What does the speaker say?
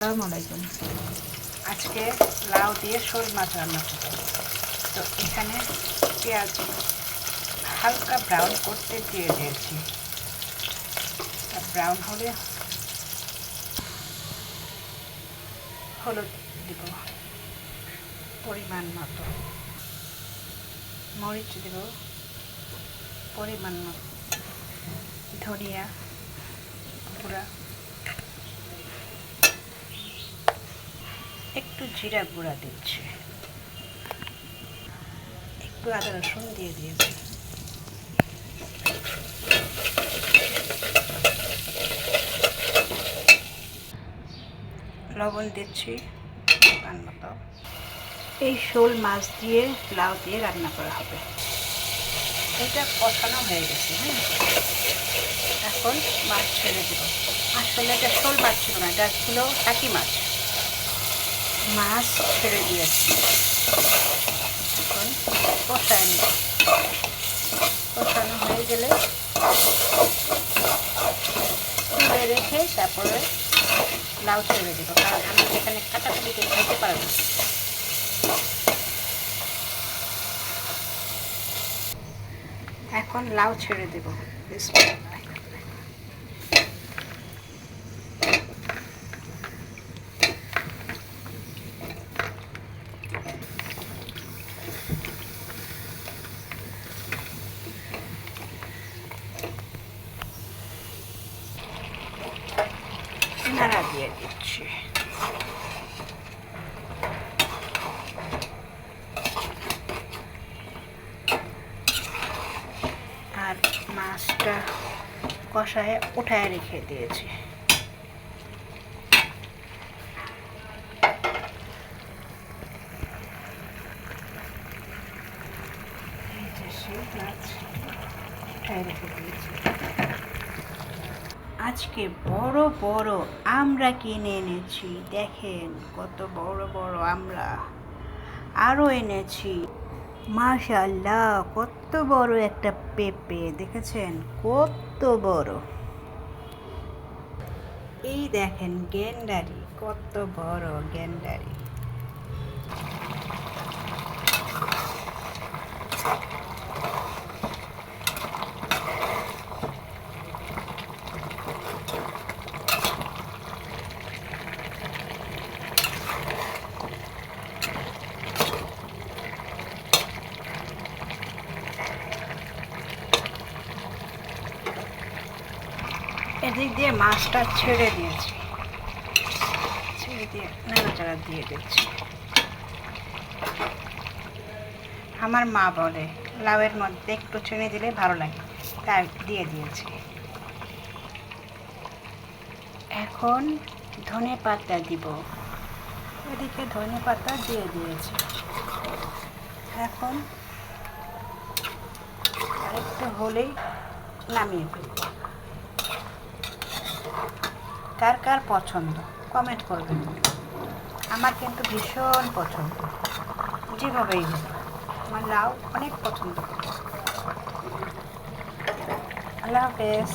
আসসালামু আলাইকুম। আজকে লাউ দিয়ে শোল মাছ রান্না করব। তো এখানে পেঁয়াজ হালকা ব্রাউন করতে দিয়ে দিয়েছি। ব্রাউন হলে হলুদ দিব পরিমাণ মতো, মরিচ দেব পরিমাণ মতো, ধনিয়া গুঁড়া, একটু জিরা গুঁড়া দিচ্ছি, একটু আদা রসুন দিয়ে দিয়েছি, লবণ দিচ্ছি পরিমাণ মতো। এই শোল মাছ দিয়ে লাউ দিয়ে রান্না করা হবে। এটা কষানো হয়ে গেছে। এখন মাছ ছেড়ে দেব। আসলে এটা শোল মাছ ছিল না, এটা ছিল টাকি মাছ। মাছ ছেড়ে দিয়েছি। এখন কষায় নেব। কষানো হয়ে গেলে তুলে রেখে তারপরে লাউ ছেড়ে দেব, কারণ আমি এখানে কাটাকুটিতে খাইতে পারবো। এখন লাউ ছেড়ে দেব। নাড়া দিয়ে দিচ্ছি। আর মাছটা কষায় উঠায় রেখে দিয়েছি। মাছ উঠায় রেখে দিয়েছি। আজকে বড় বড় আমরা কিনে এনেছি, দেখেন কত বড় বড় আমরা। আরও এনেছি, মাশাআল্লাহ কত বড় একটা পেঁপে, দেখেছেন কত বড়। এই দেখেন গেন্ডারি, কত বড় গেন্ডারি। এদিক দিয়ে মাছটা ছেড়ে দিয়েছি, ছেড়ে দিয়ে নাড়াচাড়া দিয়ে দিচ্ছি। আমার মা বলে লাউয়ের মধ্যে একটু চিনি দিলে ভালো লাগে, তাই দিয়ে দিয়েছি। এখন ধনে পাতা দিব। এদিকে ধনে পাতা দিয়ে দিয়েছি। এখন আরেকটু হলেই নামিয়ে ফেলব। কার কার পছন্দ কমেন্ট করবেন। আমার কিন্তু ভীষণ পছন্দ, যেভাবেই হোক আমার লাউ অনেক পছন্দ করি। আল্লাহ হাফেজ।